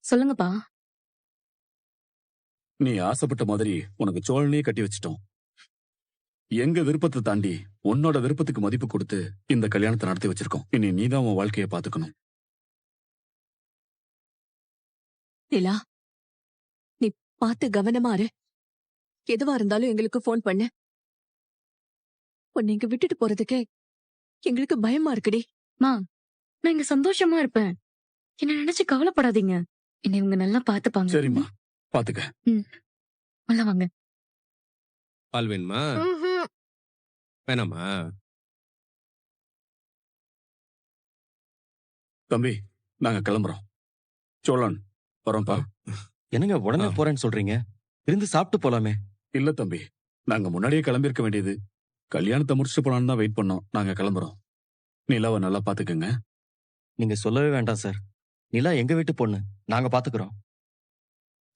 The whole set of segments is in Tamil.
சொல்லுங்கப்பா. நீ ஆசைப்பட்ட மாதிரி உனக்கு சோழனையே கட்டி வச்சிட்டோம். எங்க விருப்பத்தை தாண்டி உன்னோட விருப்பத்துக்கு மதிப்பு கொடுத்து இந்த கல்யாணத்தை நடத்தி வச்சிருக்கோம். இனி நீதான் உன் வாழ்க்கையை பாத்துக்கணும். நிலா, நீ பார்த்து கவனமா இரு. எதுவா இருந்தாலும் எங்களுக்கு ஃபோன் பண்ணு. உன்னை இங்க விட்டுட்டு போறதுக்கு எங்களுக்கு பயமா இருக்குடி. நான் இங்க சந்தோஷமா இருப்பேன். என்ன நினைச்சு கவலைப்படாதீங்க. என்னை இவங்க நல்லா பாத்துப்பாங்க. சரிம்மா, பாத்துக்க. நல்லா வாங்க. பால் வேணுமா? வேணாமா? தம்பி, நாங்க கிளம்புறோம். சோழன் வரோம்ப்பா. என்னங்க உடனே போறேன்னு சொல்றீங்க? இருந்து சாப்பிட்டு போலாமே. இல்ல தம்பி, நாங்க முன்னாடியே கிளம்பியிருக்க வேண்டியது. கல்யாணத்தை முடிச்சுட்டு போலான்னு தான் வெயிட் பண்ணோம். நாங்க கிளம்புறோம். நிலாவை நல்லா பாத்துக்கங்க. நீங்க சொல்லவே வேண்டாம் சார். நிலா எங்க வீட்டு பொண்ணு, நாங்க பாத்துக்கிறோம்.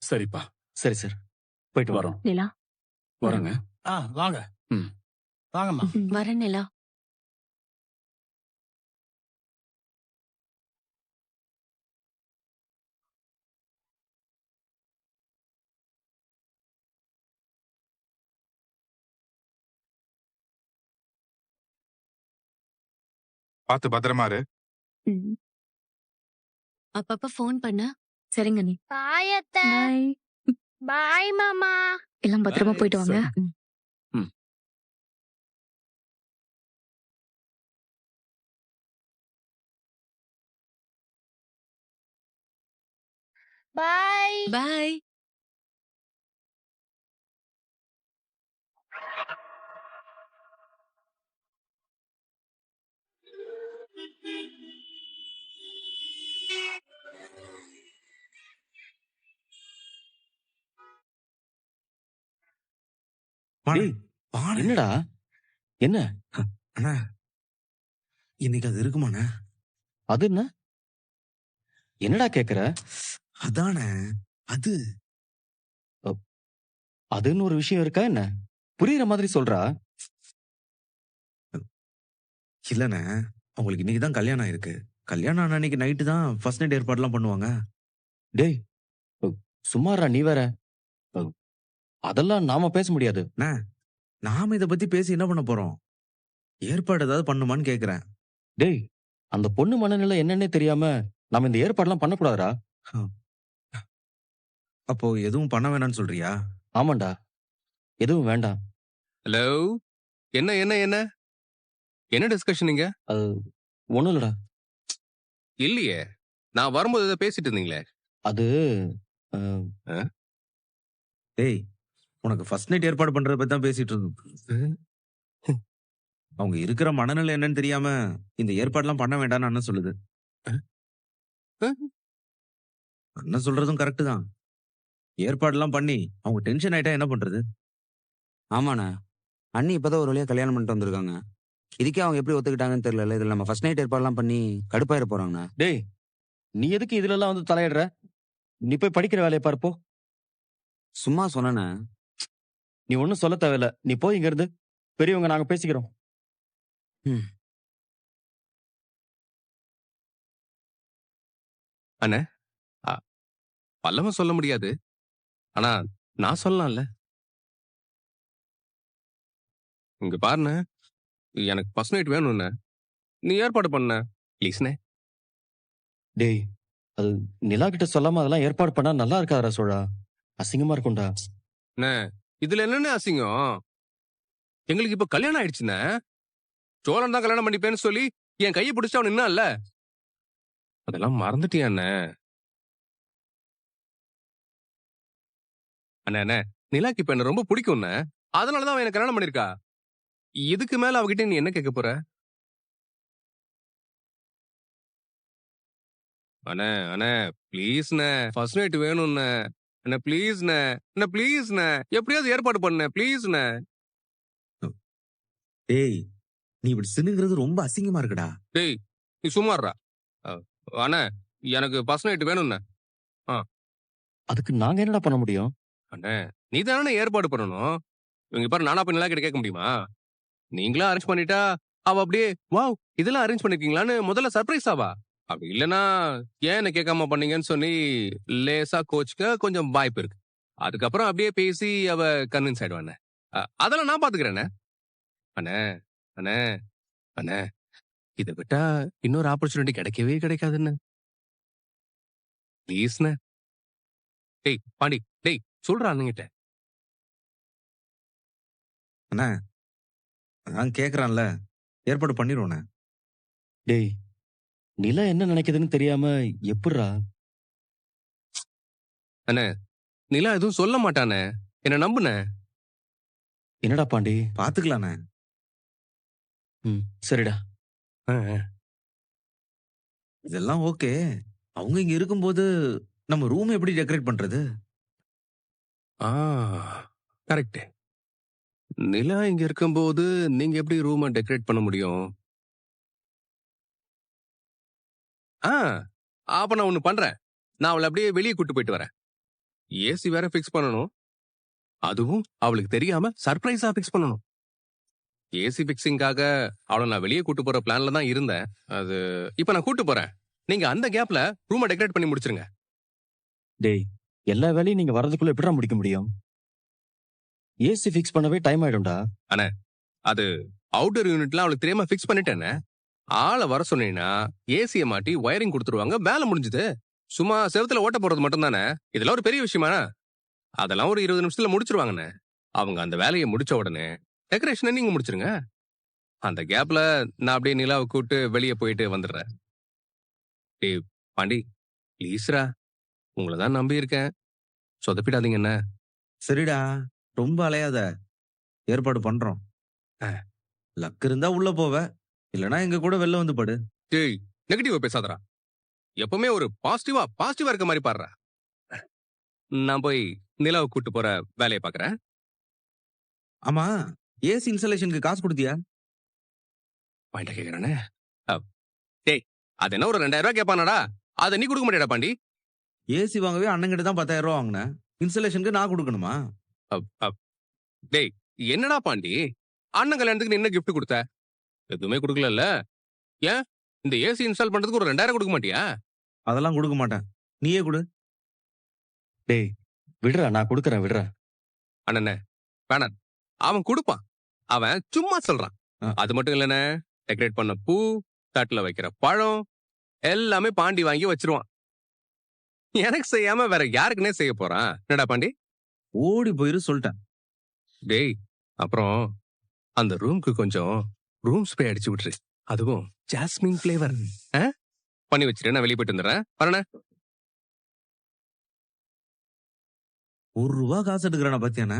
சரிப்பா, சரி சார், போயிட்டு வரோம். வரோம். நிலா, வரோங்க. வாங்க. வாங்கம்மா. வரேன் நிலா. பார்த்து பத்திரமா இரு. அப்பப்ப ஃபோன் பண்ண. சரிங்க நீ. பாய் அத்தை. பாய். பாய் மாமா. எல்லாம் பத்திரமா போயிட்டு வாங்க. பாய். பாய். டேய், என்னடா என்ன அண்ணா, இன்னைக்கு அது இருக்குமாண்ணே? அது என்ன? என்னடா கேக்குற? அதானே அது. அதுன்னு ஒரு விஷயம் இருக்கா என்ன? புரியுற மாதிரி சொல்றா. இல்லண்ணே, அவங்களுக்கு இன்னைக்குதான் கல்யாணம் ஆயிருக்கு. கல்யாணம் ஆன அன்னைக்கு நைட்டு தான் ஃபர்ஸ்ட் நைட் ஏற்பாடுலாம் பண்ணுவாங்க. டேய், சும்மாறா நீ வேற. அதெல்லாம் நாம பேச முடியாது. நாம இத பத்தி பேசி என்ன பண்ண போறோம்? ஏற்பாடு ஏதாவது பண்ணுமான்னு கேக்குறேன். டேய், அந்த பொண்ணு மனநிலை என்னன்னே தெரியாம நாம இந்த ஏற்பாடுலாம் பண்ணக்கூடாதுடா. அப்போ எதுவும் பண்ண வேணாம்னு சொல்றியா? ஆமாண்டா, எதுவும் வேண்டாம். ஹலோ, என்ன என்ன என்ன என்ன டிஸ்கஷன் இங்க? அது ஒண்ணும் இல்லடா. இல்லையே, நான் வரும்போது ஏதோ பேசிட்டு இருந்தீங்களே. அது டேய், உனக்கு ஃபர்ஸ்ட் நைட் ஏற்பாடு பண்றத பத்தி தான் பேசிட்டு இருந்தோம். அவங்க இருக்கிற மனநிலை என்னன்னு தெரியாம இந்த ஏற்பாடுலாம் பண்ண வேண்டாம்னு அண்ணன் சொல்லுது. அண்ணன் சொல்றதும் கரெக்ட் தான். ஏற்பாடுலாம் பண்ணி அவங்க டென்ஷன் ஆயிட்டா என்ன பண்றது? ஆமாண்ணா, அண்ணி இப்பதான் ஒரு வழியா கல்யாணம் பண்ணிட்டு வந்திருக்காங்க. இதுக்கே அவங்க எப்படி ஒத்துக்கிட்டாங்கன்னு தெரியல. இதுல நம்ம ஃபர்ஸ்ட் நைட் ஏற்பாடுலாம் பண்ணி கடுப்பாயிர போறாங்கண்ணா. டேய், நீ எதுக்கு இதுல எல்லாம் வந்து தலையிடுற? நீ போய் படிக்கிற வேலையை பார்ப்போ. சும்மா சொன்னேண்ணே. நீ ஒன்னும் சொல்ல தேவையில்ல. நீ போய் இங்க இருந்து, பெரியவங்க நாங்க பேசிக்கிறோம். அண்ணே, பல்லவன் சொல்ல முடியாது, ஆனா நான் சொல்லலாம்ல. இங்க பாருண்ணே, எனக்கு ஃபர்ஸ்ட் நைட் வேணும்ண்ணே. நீ ஏற்பாடு பண்ண ப்ளீஸ்ண்ணே. டேய், அது நிலா கிட்ட சொல்லாம அதெல்லாம் ஏற்பாடு பண்ணா நல்லா இருக்காதா சோழா? அசிங்கமா இருக்கும்டா. அண்ணே, இதுல என்னண்ணே அசிங்கம்? எங்களுக்கு இப்ப கல்யாணம் ஆயிடுச்சுண்ணே. சோழன் தான் கல்யாணம் பண்ணிப்பேன்னு சொல்லி என் கையை பிடிச்சா அவன் நின்னான்ல. அதெல்லாம் மறந்துட்டியா அண்ணே? அண்ணே, நிலாக்கு இப்ப என்ன ரொம்ப பிடிக்கும்ண்ணே. அதனாலதான் அவன் எனக்கு கல்யாணம் பண்ணிருக்கா. இதுக்கு மேல அவகிட்ட நீ என்ன கேட்க போற? அண்ணே அண்ணே ப்ளீஸ்ண்ணே, ஃபர்ஸ்ட் நைட் வேணும்ண்ணே. அண்ணே ப்ளீஸ்ண்ணே, அண்ணே ப்ளீஸ்ண்ணே, எப்படியாவது ஏற்பாடு பண்ண ப்ளீஸ்ண்ணே. டேய், நீ இப்படி சினுங்கிறது ரொம்ப அசிங்கமா இருக்குடா. டேய், நீ சும்மாறா. அண்ணே, எனக்கு ஃபர்ஸ்ட் நைட் வேணும்ண்ணே. அதுக்கு நாங்க என்னடா பண்ண முடியும்? அண்ணே, நீ தானே ஏற்பாடு பண்ணணும். இவங்க பாரு, நானா போய் நிலா கிட்ட கேட்க முடியுமா? நீங்களா அரேஞ்ச் பண்ணிட்டா அவ அப்படியே வாவ் இதெல்லாம் அரேஞ்ச் பண்ணிருக்கீங்களான்னு முதல்ல சர்ப்ரைஸ் ஆவா. அப்படி இல்லைன்னா ஏன் என்ன கேட்காம பண்ணீங்கன்னு சொல்லி லேசா கோச்சுக்க கொஞ்சம் வாய்ப்பு இருக்கு. அதுக்கப்புறம் அப்படியே பேசி அவ கன்வின்ஸ் ஆயிடுவானே. அதெல்லாம் நான் பாத்துக்கிறேனே. அண்ணே அண்ணே அண்ணே, இதை விட்டா இன்னொரு ஆப்பர்ச்சுனிட்டி கிடைக்கவே கிடைக்காதுன்னு. ப்ளீஸ்ண்ணே. டேய் பாண்டி, டேய் சொல்றா அண்ணங்கிட்ட. அண்ணா நான் கேக்குறான்ல, ஏற்பாடு பண்ணிடுவோண்ணே. டேய் நிலா என்ன நினைக்குதுன்னு தெரியாம எப்படிரா? அண்ணே நிலா எதுவும் சொல்ல மாட்டானே, என்ன நம்புனே. என்னடா பாண்டி? பாத்துக்கலாண்ணே. சரிடா. இதெல்லாம் ஓகே. அவங்க இங்க இருக்கும்போது நம்ம ரூம் எப்படி டெக்கரேட் பண்றது? கரெக்ட். நிலா இங்க இருக்கும்போது நீங்க எப்படி ரூமை டெக்கரேட் பண்ண முடியும்? அப்ப நான் ஒண்ணு பண்றேன். நான் அவளை அப்படியே வெளியே கூட்டு போயிட்டு வரேன். ஏசி வேற ஃபிக்ஸ் பண்ணணும். அதுவும் அவளுக்கு தெரியாம சர்ப்ரைஸா ஃபிக்ஸ் பண்ணணும். ஏசி ஃபிக்ஸிங்காக அவளை நான் வெளியே கூட்டு போற பிளான்ல தான் இருந்தேன். அது இப்ப நான் கூட்டு போறேன். நீங்க அந்த கேப்ல ரூமை டெக்கரேட் பண்ணி முடிச்சிருங்க. டேய் எல்லா வேலையும் நீங்க வரதுக்குள்ள எப்படிடா முடிக்க முடியும்? ஏசி ஃபிக்ஸ் பண்ணவே டைம் ஆயிடும்டா. அண்ணே அது அவுட்டர் யூனிட்ல அவளுக்கு தெரியாம ஃபிக்ஸ் பண்ணிட்டேன்னு. ஆளை வர சொன்னீங்கன்னா ஏசியை மாட்டி வயரிங் கொடுத்துருவாங்க, வேலை முடிஞ்சுது. சும்மா செவத்துல ஓட்ட போறது மட்டும் தானே. இதெல்லாம் ஒரு பெரிய விஷயமா? அதெல்லாம் ஒரு 20 நிமிஷத்துல முடிச்சிருவாங்கண்ணே. அவங்க அந்த வேலையை முடிச்ச உடனே டெக்கரேஷனை நீங்க முடிச்சிருங்க. அந்த கேப்ல நான் அப்படியே நிலாவை கூட்டு வெளியே போயிட்டு வந்துடுறேன். டேய் பாண்டி ப்ளீஸ்ரா, உங்களை தான் நம்பி இருக்கேன், சொதப்பிடாதீங்க என்ன. சரிடா, ரொம்ப அலையாத. ஏற்பாடு பண்றோம். லக் இருந்தா உள்ள போவ, இல்லனா எங்க கூட வெளில வந்து படு. டேய் நெகட்டிவா பேசாதடா. எப்பவுமே ஒரு பாசிட்டிவா இருக்க மாதிரி பாடுறா. நான் போய் நிலாவை கூட்டு போற வேலையை பாக்குறேன். ஆமா, ஏசி இன்ஸ்டாலேஷனுக்கு காசு கொடுத்தியா? பாயிண்ட கேக்குறானே. டேய் அது என்ன ஒரு 2000 ரூபாய் கேட்பானடா, அதை நீ கொடுக்க மாட்டியாடா பாண்டி? ஏசி வாங்கவே அண்ணங்கிட்ட தான் 10,000 ரூபா வாங்கினேன். இன்ஸ்டாலேஷனுக்கு நான் கொடுக்கணுமா? டேய் என்னடா பாண்டி, அண்ணன் கல்யாணத்துக்கு நீ என்ன கிஃப்ட் கொடுத்த? எதுவுமே கொடுக்கல. ஏன் இந்த ஏசி இன்ஸ்டால் பண்றதுக்கு ஒரு 2000 கொடுக்க மாட்டியா? அதெல்லாம் கொடுக்க மாட்டேன், நீயே கொடு. டேய் விடுறா, நான் கொடுக்கறேன் விடுறா. அண்ணனே வேணாம், அவன் கொடுப்பான். அவன் சும்மா சொல்றான். அது மட்டும் இல்லண்ணே, டெக்கரேட் பண்ண பூ, தட்டுல வைக்கிற பழம் எல்லாமே பாண்டி வாங்கி வச்சிருவான். எனக்கு செய்யாம வேற யாருக்குன்னே செய்ய போறான்? என்னடா பாண்டி? ஓடி போயிரு சொல்லிட்டேன். டேய் அப்புறம் அந்த ரூம்க்கு கொஞ்சம் ரூம் ஸ்ப்ரே அடிச்சு விட்டுரு. அதுவும் ஜாஸ்மின் ஃபிளேவர் பண்ணி வச்சிரு. நான் வெளியே போயிட்டு வந்துடுறேன். வரேண்ணே. ₹1 காசு எடுக்கிறானா பாத்தியானே?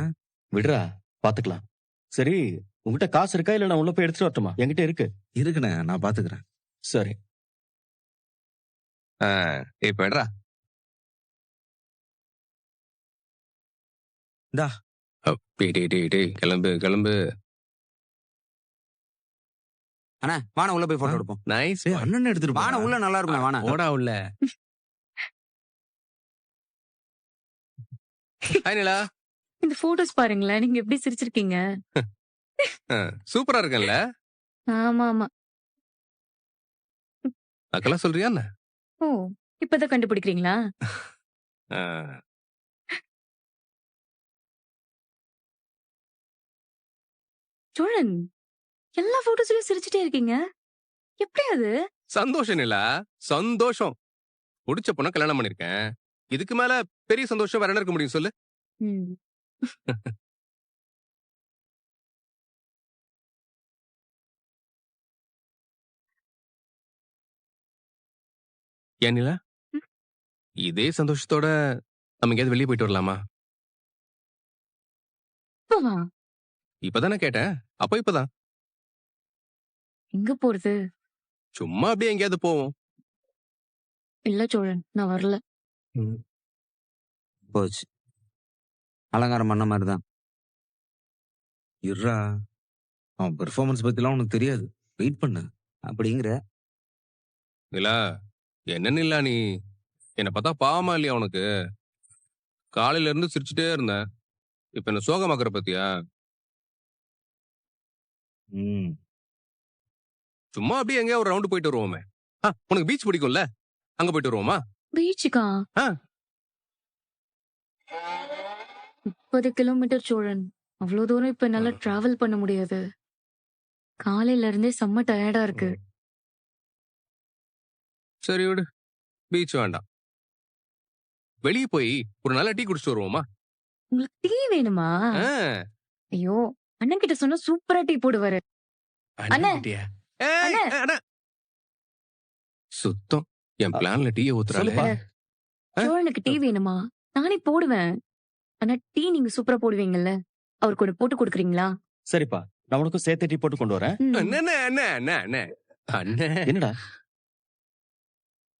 விடுறா பாத்துக்கலாம். சரி உங்ககிட்ட காசு இருக்கா இல்ல நான் உள்ள போய் எடுத்துட்டு வரட்டுமா? என்கிட்ட இருக்கு. இருக்குண்ணே, நான் பாத்துக்கிறேன். சரி இப்ப எடுறா. இந்தா. டேய் கிளம்பு. அண்ணா வான உள்ள போய் போட்டோ எடுப்போம். நைஸ். அண்ணன் எடுத்துட்டு வான உள்ள நல்லா இருக்கும். வான ஓடா உள்ள. ஹாய் நிலா. இந்த போட்டோஸ் பாருங்களேன், நீங்க எப்படி சிரிச்சிருக்கீங்க. சூப்பரா இருக்கேன்ல? ஆமா ஆமா. அக்கெல்லாம் சொல்றியா என்ன? ஓ இப்பதான் கண்டுபிடிக்கிறீங்களா? சோழன் எல்லா போட்டோஸ்லயும் சிரிச்சுட்டே இருக்கீங்க, எப்படி அது? சந்தோஷம் நிலா, சந்தோஷம். பிடிச்ச பொண்ண கல்யாணம் பண்ணிருக்கேன். இதுக்கு மேல பெரிய சந்தோஷம் வேற என்ன இருக்க முடியும் சொல்லு? ஏன் நிலா, இதே சந்தோஷத்தோட நம்ம எங்கேயாவது வெளியே போயிட்டு வரலாமா? இப்பவா? இப்பதானே கேட்டேன். அப்போ இப்பதான். எங்க போறது? சும்மா அப்படியே எங்கேயாவது போவோம். இல்ல சோழன், நான் வரல. போச்சு, அலங்காரம் பண்ண மாதிரிதான். இருடா, அவன் பெர்ஃபார்மன்ஸ் பத்திலாம் உனக்கு தெரியாது, வெயிட் பண்ணு. அப்படிங்கிற நிலா, என்ன நிலா நீ? என்னை பார்த்தா பாவமா இல்லையா உனக்கு? காலையில இருந்து சிரிச்சுட்டே இருந்தேன், இப்ப என்ன சோகமாக்குற பத்தியா? சும்மா அப்படியே எங்கேயா ஒரு ரவுண்டு போயிட்டு வருவோமே. உனக்கு பீச் பிடிக்கும்ல, அங்க போயிட்டு வருவோமா? பீச்சுக்கா? ஆ. 30 கிலோமீட்டர் சோழன். அவ்வளவு தூரம் இப்ப என்னால டிராவல் பண்ண முடியாது. காலையில இருந்தே செம்ம டயர்டா இருக்கு. சரி விடு, பீச் வேண்டாம். வெளியே போய் ஒரு நல்ல டீ குடிச்சிட்டு வருவோமா? உங்களுக்கு டீ வேணுமா? ஆ, ஐயோ, அண்ணன் கிட்ட சொன்னா சூப்பரா டீ போடுவாரு. அண்ணே. கிட்டயா? ஏய், அண்ணே. அண்ணே. சுத்தம் என் பிளான்ல டீயை ஊத்துறாளே. சொல்லுப்பா. சோழனுக்கு டீ வேணுமா? நானே போடுவேன். ஆனா டீ நீங்க சூப்பரா போடுவீங்கல்ல, அவருக்கு ஒண்ணு போட்டு கொடுக்குறீங்களா? சரிப்பா, நான் உனக்கும் சேர்த்து டீ போட்டு கொண்டு வரேன். ம். அண்ணே, அண்ணே, அண்ணே, அண்ணே, அண்ணே. அண்ணே, என்னடா?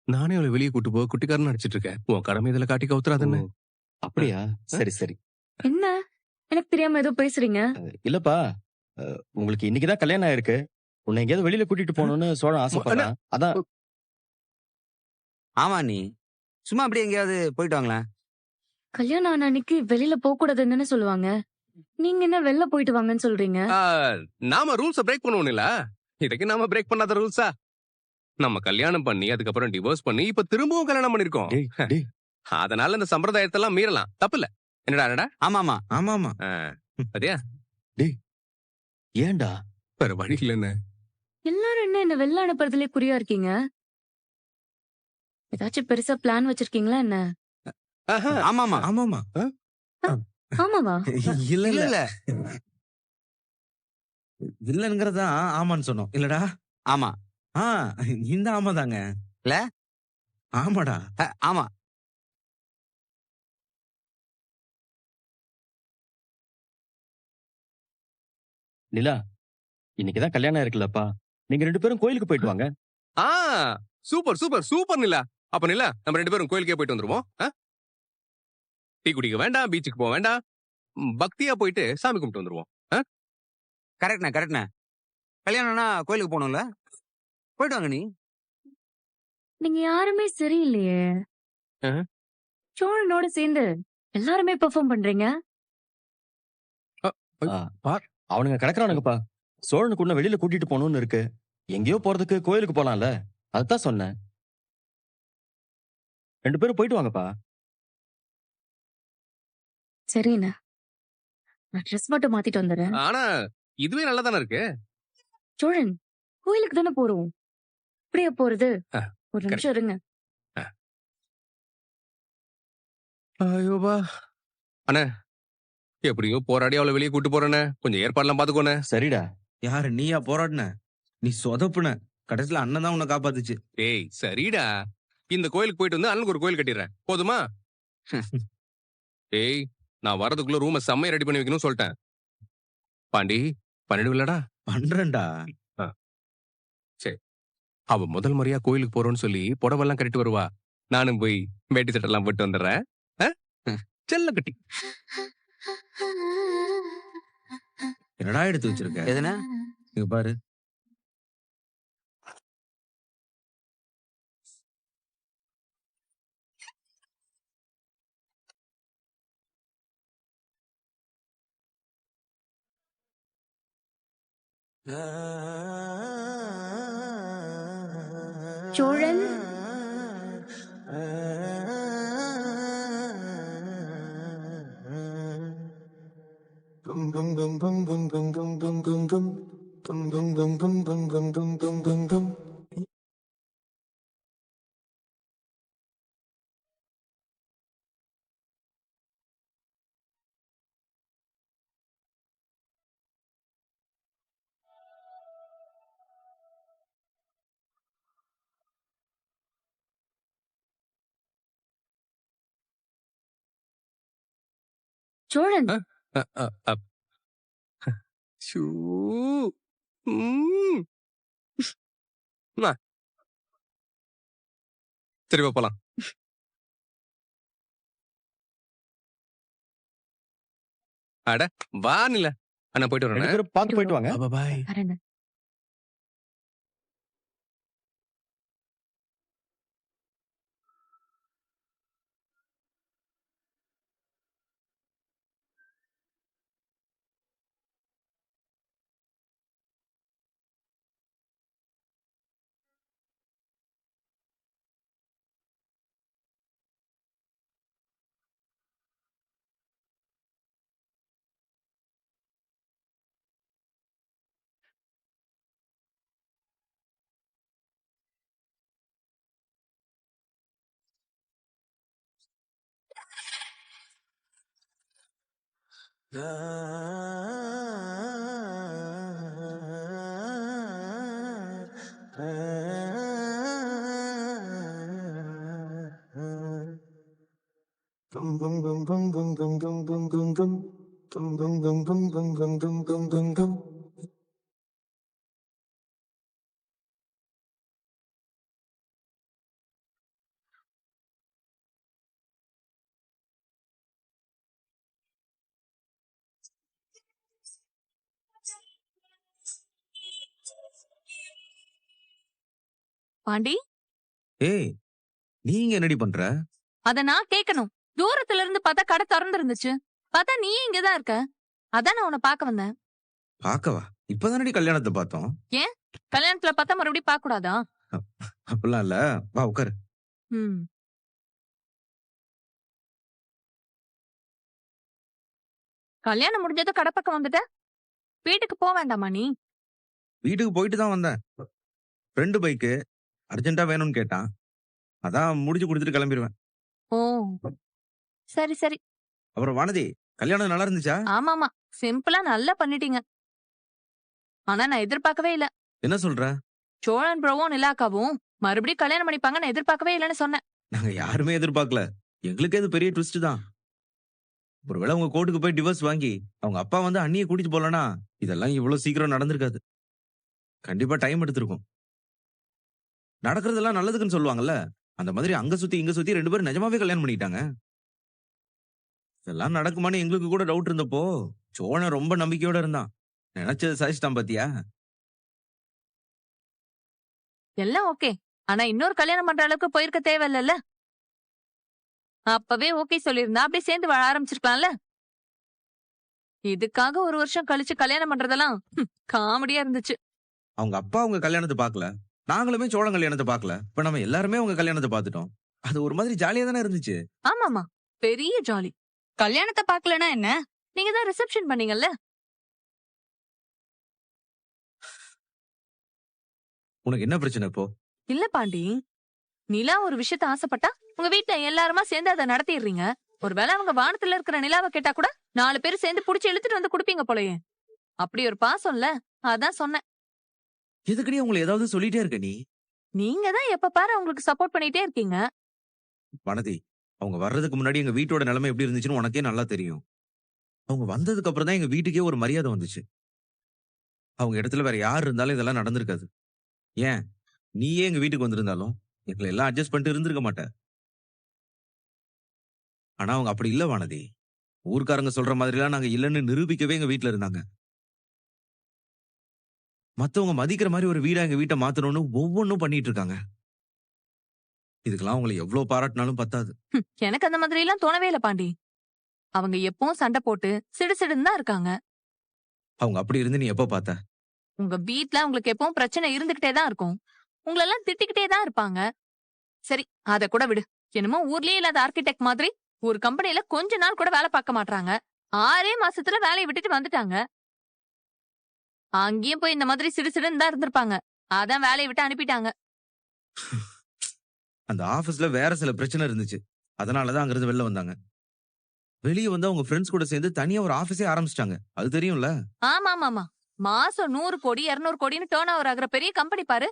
நானே அவளை வெளியே கூட்டு போக குட்டிக்காரன் நடிச்சிட்டு இருக்கேன். உன் கடமை இதுல காட்டி கவுத்துறாதுன்னு. ஓ, அப்படியா? சரி சரி. என்ன? எனக்கு தெரியாம ஏதோ பேசுறீங்க. இல்லப்பா, உங்களுக்கு இன்னைக்குதான் கல்யாணம் ஆயிருக்கு. உன்னை எங்கேயாவது வெளியில கூட்டிட்டு போகணும்னு சோழன் ஆசைப்படுறான். அதான். ஆமா நீ சும்மா அப்படியே எங்கேயாவது போயிட்டு வாங்களேன். கல்யாணம் ஆன அன்னைக்கு வெளியில போக கூடாதுன்னு தானே சொல்லுவாங்க. நீங்க என்ன வெளில போயிட்டு வாங்கன்னு சொல்றீங்க? நாம ரூல்ஸ பிரேக் பண்ணுவோம் இல்ல, இதுக்கு நாம பிரேக் பண்ணாத ரூல்ஸா? நம்ம கல்யாணம் பண்ணி அதுக்கப்புறம் டிவோர்ஸ் பண்ணி இப்ப திரும்பவும் கல்யாணம் பண்ணிருக்கோம். டேய், டேய், அதனால இந்த சம்பிரதாயத்தை எல்லாம் மீறலாம், தப்பு இல்ல. என்னடா? ஆமா ஆமா ஆமா ஆமா. அதே ஏன்டா? வேற வழி இல்லன்னு. எல்லாரும் என்ன வெளில அனுப்புறதுலயே குறியா இருக்கீங்க? ஏதாச்சும் பெருசா பிளான் வச்சிருக்கீங்களா என்ன? ஆமா ஆமா ஆமாமா. ஆமாவா? இல்ல இல்ல இல்ல இல்ல இல்லங்கிறதா ஆமான்னு சொன்னோம் இல்லடா. ஆமா ஆ, இந்த ஆமா தாங்க. இல்ல? ஆமாடா. ஆமா. நிலா, இன்னைக்குதான் கல்யாணம் இருக்குல்லப்பா, நீங்க 2 பேரும் கோயிலுக்கு போயிட்டு வாங்க. ஆ, சூப்பர் சூப்பர் சூப்பர் நிலா. அப்ப நிலா, நம்ம 2 பேரும் கோயிலுக்கே போயிட்டு வந்துருவோம். டீ குடிக்க வேண்டாம், பீச்சுக்கு போக வேண்டாம், பக்தியா போயிட்டு சாமி கும்பிட்டு வந்துருவோம். கரெக்ட்ண்ணே கரெக்ட்ண்ணே. கல்யாணம்னா கோயிலுக்கு போகணும்ல, போயிட்டு வாங்க நீ. நீங்க யாருமே சரியில்லையே. சோழனோட சேர்ந்து எல்லாருமே பெர்ஃபார்ம் பண்றீங்க. அவனுங்க கிடக்குறானுங்கப்பா. சோழனுக்கு உன்ன வெளியில கூட்டிட்டு போகணும்னு இருக்கு. எங்கேயோ போறதுக்கு கோயிலுக்கு போலாம்ல, அதுதான் சொன்னேன். 2 பேரும் போயிட்டு வாங்கப்பா. சரிண்ணா, நான் ட்ரெஸ் மட்டும் மாத்திட்டு வந்துடுறேன். ஆனா இதுவே நல்லா தானே இருக்கு. சோழன், கோயிலுக்கு தானே போறோம், இப்படியே போறது? ஒரு நிமிஷம் இருங்க. ஐயோபா அண்ணே, எப்படியோ போராடி அவளை வெளியே கூட்டு போறேன்னு கொஞ்சம் ஏற்பாடுலாம் பாத்துக்கோண்ணே. சரிடா. யாரு நீயா போராடின? நீ சொதப்புன. கடைசியில அண்ணன் தான் உன்னை காப்பாத்துச்சு. ஏய் சரிடா, இந்த கோயிலுக்கு போயிட்டு வந்து அண்ணனுக்கு ஒரு கோயில் கட்டிடுறேன், போதுமா? ஏய், நான் வரதுக்குள்ள ரூமை செம்மையா ரெடி பண்ணி வைக்கணும்னு சொல்லிட்டேன். பாண்டி, பண்ணிடுவில்லடா? பண்றேன்டா. சரி, அவ முதல் முறையா கோயிலுக்கு போறோம்னு சொல்லி புடவெல்லாம் கட்டிட்டு வருவா. நானும் போய் வேட்டி சட்டெல்லாம் போட்டு வந்துடுறேன். செல்ல கட்டி. என்னடா எடுத்து வச்சிருக்க? எதுனா இங்க பாரு. சோழன், சோழன், ஷூ. ம். அம்மா. சரி வா போலாம். அட வா நில, அண்ணா போயிட்டு 2 வரேன். பேரும் பார்த்து போயிட்டு வாங்க. பாய். வரேங்க. பாண்டி, ஏய், நீங்க என்னடி பண்ற? அத நான் கேட்கணும். தூரத்துல இருந்து பார்த்தா கடை திறந்து இருந்துச்சு. பார்த்தா நீ இங்கதான் இருக்க. அதான் நான் உன்னை பார்க்க வந்தேன். பாக்கவா? இப்பதானடி கல்யாணத்தை பார்த்தோம். கல்யாணத்துல பார்த்தா மறுபடியும் பார்க்க கூடாதா? அப்படிலாம் இல்ல. வா உட்காரு. ம். கல்யாணம் முடிஞ்சதும் கடை பக்கம் வந்துட்ட. வீட்டுக்கு போக வேண்டாமா நீ? வீட்டுக்கு போயிட்டு தான் வந்தேன். ஃப்ரெண்டு பைக்கு அர்ஜென்ட்டா வேணும்னு கேட்டான். அதான் முடிச்சு கொடுத்துட்டு கிளம்பிடுவேன். ஓ, சரி சரி. அப்புறம் வானதி, கல்யாணம் நல்லா இருந்துச்சா? ஆமாமா, சிம்பிளா நல்லா பண்ணிட்டீங்க. ஆனா நான் எதிர்பார்க்கவே இல்ல. என்ன சொல்ற? சோழன் ப்ரோவும் நிலாக்காவும் மறுபடியும் கல்யாணம் பண்ணிப்பாங்க நான் எதிர்பார்க்கவே இல்லைன்னு சொன்னேன். நாங்க யாருமே எதிர்பார்க்கல. எங்களுக்கு அது பெரிய ட்விஸ்ட் தான். ஒருவேளை உங்க கோர்ட்டுக்கு போய் டிவோர்ஸ் வாங்கி அவங்க அப்பா வந்து அண்ணியை கூட்டிட்டு போலனா இதெல்லாம் இவ்வளவு சீக்கிரம் நடந்திருக்காது. கண்டிப்பா டைம் எடுத்திருக்கும். நடக்கிறதெல்லாம் நல்லதுக்குன்னு சொல்லுவாங்கல்ல, அந்த மாதிரி அங்க சுத்தி இங்க சுத்தி 2 பேரும் நிஜமாவே கல்யாணம் பண்ணிட்டாங்க. இதெல்லாம் நடக்குமான்னு எங்களுக்கு கூட டவுட் இருந்தப்போ சோழன் ரொம்ப நம்பிக்கையோட இருந்தான். நினைச்சது சாதிச்சிட்டான் பாத்தியா? எல்லாம் ஓகே. ஆனா இன்னொரு கல்யாணம் பண்ற அளவுக்கு போயிருக்க தேவையில்ல. அப்பவே ஓகே சொல்லியிருந்தா அப்படியே சேர்ந்து வாழ ஆரம்பிச்சிருக்கலாம்ல. இதுக்காக 1 வருஷம் கழிச்சு கல்யாணம் பண்றதெல்லாம் காமெடியா இருந்துச்சு. அவங்க அப்பா அவங்க கல்யாணத்தை பார்க்கல, நாங்களுமே சோழன் கல்யாணத்தை பார்க்கல. இப்ப நம்ம எல்லாருமே அவங்க கல்யாணத்தை பார்த்துட்டோம். அது ஒரு மாதிரி ஜாலியா தானே இருந்துச்சு. ஆமாமா, பெரிய ஜாலி. கல்யாணத்தை பார்க்கலனா என்ன? நீங்க தான் ரிசப்ஷன் பண்ணீங்கல்ல. உனக்கு என்ன பிரச்சனை இப்போ? இல்ல பாண்டி, நிலா ஒரு விஷயத்த ஆசைப்பட்டா உங்க வீட்டுல எல்லாருமா சேர்ந்து அதை நடத்திடுறீங்க. ஒருவேளை அவங்க வானத்துல இருக்கிற நிலாவை கேட்டா கூட 4 பேரும் சேர்ந்து புடிச்சு இழுத்துட்டு வந்து குடுப்பீங்க போலயே. அப்படி ஒரு பாசம்ல, அதான் சொன்னேன். எதுக்கடி அவங்களை ஏதாவது சொல்லிட்டே இருக்க நீ? நீங்க தான் எப்ப பாரு அவங்களுக்கு சப்போர்ட் பண்ணிட்டே இருக்கீங்க. வனதி, அவங்க வர்றதுக்கு முன்னாடி எங்க வீட்டோட நிலைமை எப்படி இருந்துச்சுன்னு உனக்கே நல்லா தெரியும். அவங்க வந்ததுக்கு அப்புறம் தான் எங்க வீட்டுக்கே ஒரு மரியாதை வந்துச்சு. அவங்க இடத்துல வேற யார் இருந்தாலும் இதெல்லாம் நடந்திருக்காது. ஏன், நீயே எங்க வீட்டுக்கு வந்திருந்தாலும் எங்களை எல்லாம் அட்ஜஸ்ட் பண்ணிட்டு இருந்திருக்க மாட்ட. ஆனா அவங்க அப்படி இல்ல வானதி. ஊர்க்காரங்க சொல்ற மாதிரிலாம் நாங்க இல்லைன்னு நிரூபிக்கவே எங்க வீட்டுல இருந்தாங்க. மத்தவங்க மதிக்கிற மாதிரி ஒரு வீடா எங்க வீட்டை மாத்தணும்னு ஒவ்வொன்னும் பண்ணிட்டு இருக்காங்க. இதுக்கெல்லாம் அவங்களை எவ்வளவு பாராட்டினாலும் பத்தாது. எனக்கு அந்த மாதிரி எல்லாம் தோணவே இல்ல பாண்டி. அவங்க எப்பவும் சண்டை போட்டு சிடுசிடுன்னு தான் இருக்காங்க. அவங்க அப்படி இருந்து நீ எப்ப பார்த்த? உங்க வீட்ல உங்களுக்கு எப்பவும் பிரச்சனை இருந்துகிட்டே தான் இருக்கும். உங்களெல்லாம் திட்டிக்கிட்டே தான் இருப்பாங்க. சரி, அத கூட விடு. என்னமோ ஊர்லயே இல்லாத ஆர்கிடெக்ட் மாதிரி ஒரு கம்பெனில கொஞ்ச நாள் கூட வேலை பார்க்க மாட்டாங்க. 6 மாசத்துல வேலையை விட்டுட்டு வந்துட்டாங்க. அங்கேயும் போய் இந்த மாதிரி சிடுசிடுன்னு தான் இருந்திருப்பாங்க. அதான் வேலையை விட்டு அனுப்பிட்டாங்க. அந்த ஆபீஸ்ல வேற சில பிரச்சனை இருந்துச்சு. அதனாலதான் அங்கிருந்து வெளில வந்தாங்க. வெளியே வந்து அவங்க ஃப்ரெண்ட்ஸ் கூட சேர்ந்து தனியா ஒரு ஆபீஸே ஆரம்பிச்சிட்டாங்க. அது தெரியும்ல? ஆமா ஆமா ஆமா, மாசம் 100 கோடி 200 கோடின்னு டர்ன் ஓவர் ஆகுற பெரிய கம்பெனி பாரு.